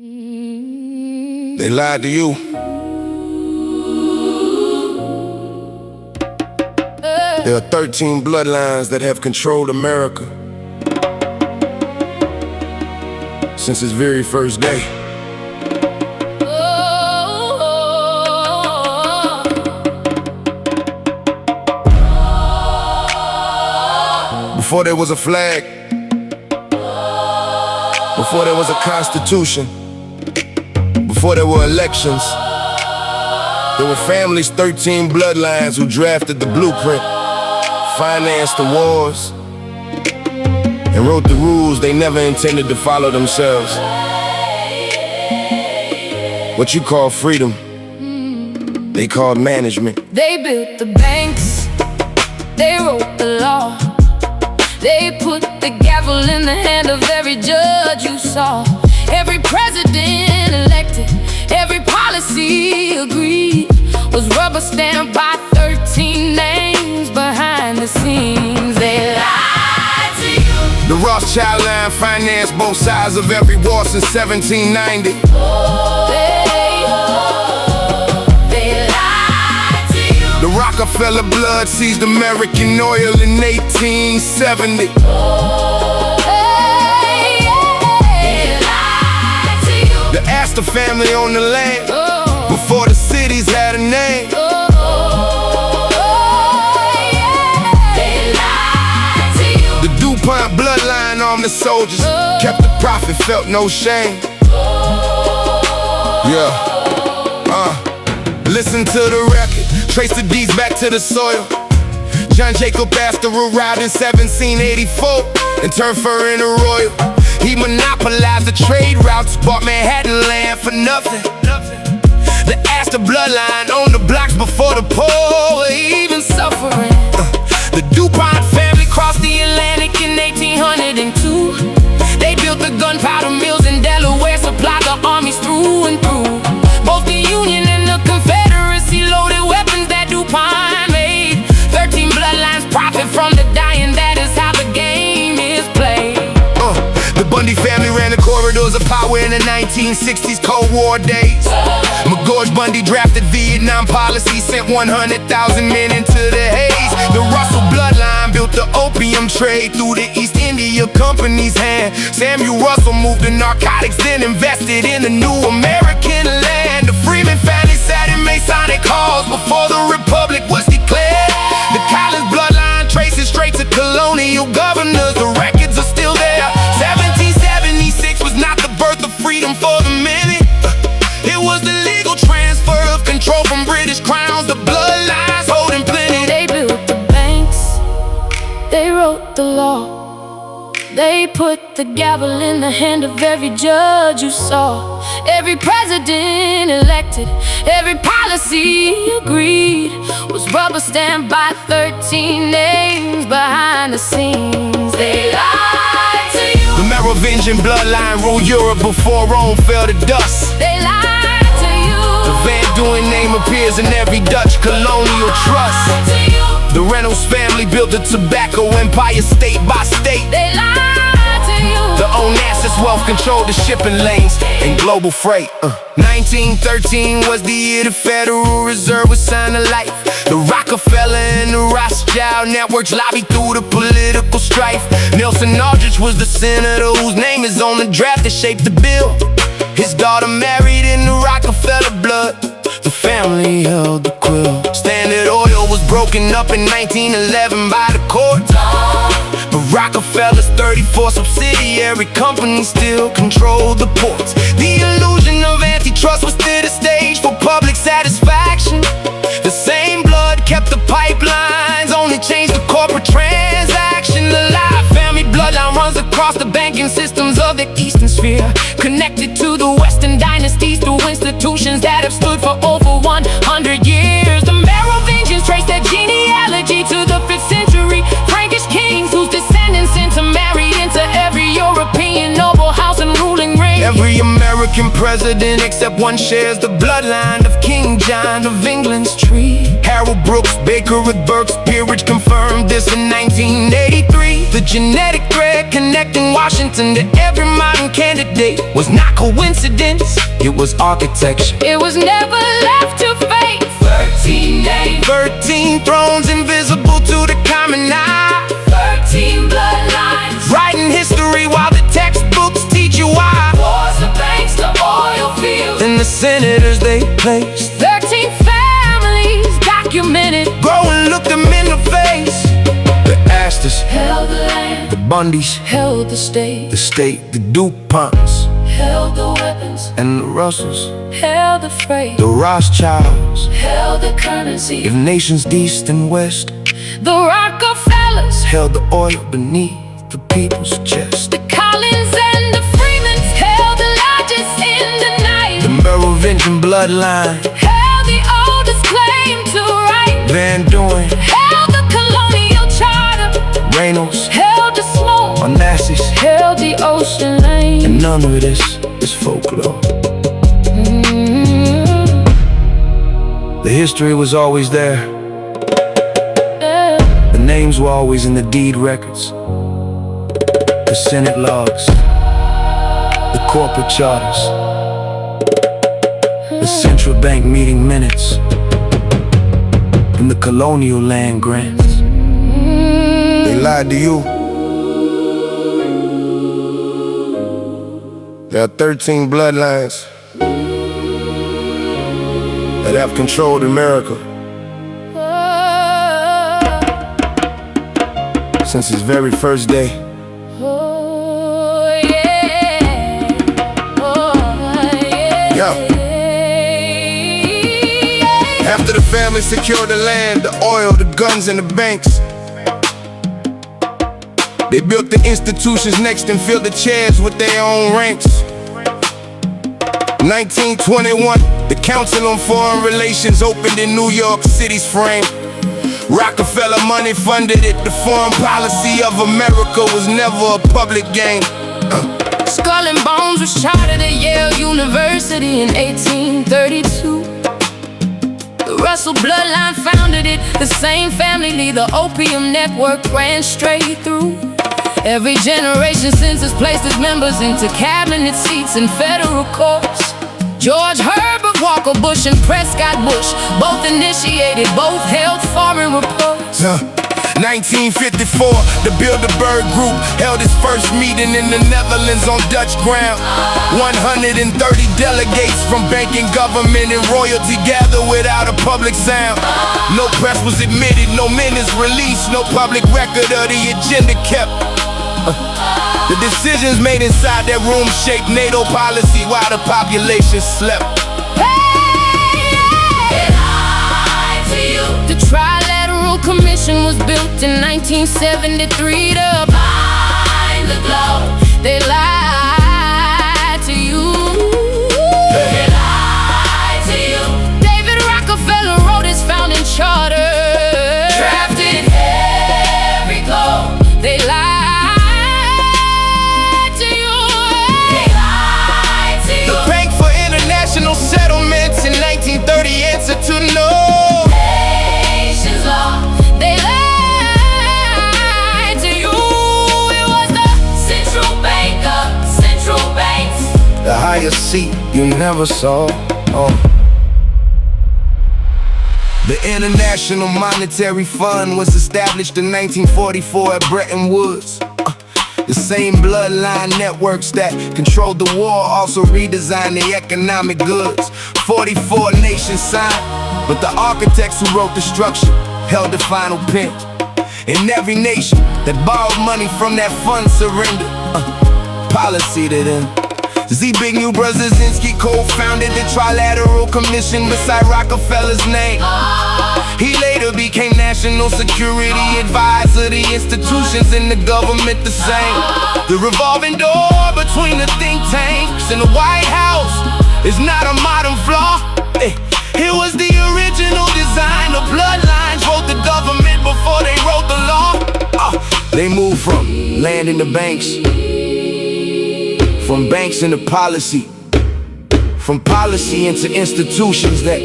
They lied to you. There are 13 bloodlines that have controlled America since its very first day. Before there was a flag, before there was a constitution, before there were elections, there were families, 13 bloodlines who drafted the blueprint, financed the wars, and wrote the rules they never intended to follow themselves. What you call freedom, they called management. They built the banks, they wrote the law, they put the gavel in the hand of every judge you saw. Every president elected, every policy agreed, was rubber stamped by 13 names behind the scenes. They lied to you. The Rothschild line financed both sides of every war since 1790. They lied to you. The Rockefeller blood seized American oil in 1870. The Astors family owned the land before the cities had a name. The DuPont bloodline armed the soldiers, kept the profit, felt no shame. Yeah, listen to the record, trace the deeds back to the soil. John Jacob Astor arrived in 1784 and turned fur into royal. He monopolized the trade routes, bought Manhattan land for nothing. The Astor bloodline owned the blocks before the poor were even suffering. The DuPont family crossed the Atlantic in 1802. They built the gunpowder mills in Delaware, supplied the armies through and through. Both the Union and the Confederacy loaded weapons that DuPont made. 13 bloodlines profit from the dying, that is how the game is played. The Bundy family ran the corridors of power in the 1960s Cold War days. McGeorge Bundy drafted Vietnam policy, sent 100,000 men into the haze. The Russell bloodline built the opium trade through the East India Company's hand. Samuel Russell moved the narcotics, then invested in the new American land. The Freeman family sat in Masonic halls before the Republic was declared. The Collins bloodline traces straight to colonial governors. The records are still there. 1776 was not the birth of freedom for the many. It was the legal transfer of control from British crowns. The bloodlines holding plenty. They built the banks, they wrote the law, they put the gavel in the hand of every judge you saw. Every president elected, every policy agreed, was rubber stamped by 13 names behind the scenes. They lied to you. The Merovingian bloodline ruled Europe before Rome fell to dust. They lied to you. The Van Duyns name appears in every Dutch colonial trust. The Reynolds family built a tobacco empire state by state. They lied to you. The Onassis wealth controlled the shipping lanes and global freight. 1913 was the year the Federal Reserve was signed to life. The Rockefeller and the Rothschild networks lobbied through the political strife. Nelson Aldrich was the senator whose name is on the draft that shaped the bill. His daughter married in the Rockefeller blood. The family held the quill. Standard Oil was broken up in 1911 by the courts. But Rockefeller's 34 subsidiary companies still controlled the ports. The illusion of antitrust was still the stage for public satisfaction. The same blood kept the pipelines, only changed the corporate transaction. The Live family bloodline runs across the banking systems of the Eastern Sphere, connected to the Western dynasties through institutions that have stood for over 100 years. The Merovingians trace their genealogy to the 5th century. Frankish kings whose descendants intermarried into every European noble house and ruling ring. Every American president except one shares the bloodline of King John of England's tree. Harold Brooks, Baker with Burke's peerage confirmed this in 1983. The genetic thread connecting Washington to every modern candidate was not coincidence, it was architecture. It was never left to fate. 13 names, 13 thrones invisible to the common eye. 13 bloodlines, Writing history while the textbooks teach you why. wars, the banks, the oil fields, Then the senators they placed. 13 families documented. Go and look them in the face. The Astors, Held the land, the Bundys, held the state, the Ponts, held the weapons, and the Russells, held the freight, the Rothschilds. held the currency. If nations east and west The Rockefellers, held the oil beneath the people's chest. the Collins and the Freemans held the largest in the night. The Merovingian bloodline, Held the oldest claim to right. Van Duyns, Held the colonial charter. Reynolds, Held the smoke. Onassis, Held the ocean lane. and none of this is folklore. The history was always there. The names were always in the deed records, the Senate logs, the corporate charters, the central bank meeting minutes, and the colonial land grants. They lied to you. There are 13 bloodlines that have controlled America since its very first day. Oh, yeah. Oh, yeah. After the family secured the land, the oil, the guns, and the banks, they built the institutions next and filled the chairs with their own ranks. 1921, the Council on Foreign Relations opened in New York City's frame. Rockefeller money funded it. The foreign policy of America was never a public game. Skull and Bones was chartered at Yale University in 1832. The Russell bloodline founded it. The same family lead the opium network ran straight through. Every generation since has placed its members into cabinet seats in federal courts. George Herbert Walker Bush and Prescott Bush both initiated, both held foreign reports. 1954, the Bilderberg Group held its first meeting in the Netherlands on Dutch ground. 130 delegates from banking, government, and royalty gathered without a public sound. No press was admitted, no minutes released, no public record of the agenda kept. The decisions made inside that room shaped NATO policy while the population slept. The Trilateral Commission was built in 1973 to bind the globe. They lied to you. They lied to you. David Rockefeller wrote his founding charter, drafted every globe. They lied. Settlements in 1930 answered to no nation's law. They lied to you. It was the central bank of central banks, the highest seat you never saw. The International Monetary Fund was established in 1944 at Bretton Woods. The same bloodline networks that controlled the war also redesigned the economic goods. 44 nations signed, but the architects who wrote the structure held the final pen. And every nation that borrowed money from that fund surrendered policy to them. Z. Big New Brzezinski co-founded the Trilateral Commission beside Rockefeller's name. He later became National Security Advisor. The institutions in the government the same. The revolving door between the think tanks and the White House is not a modern flaw. It was the original design. The bloodlines wrote the government before they wrote the law. They moved from land in the banks, From banks into policy, from policy into institutions that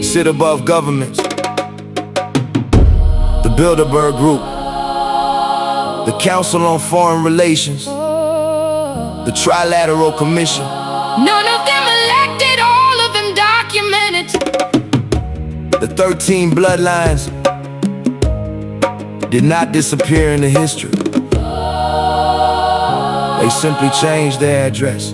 sit above governments. The Bilderberg Group, the Council on Foreign Relations, the Trilateral Commission. None of them elected, all of them documented. The 13 bloodlines did not disappear into history. They simply changed their address.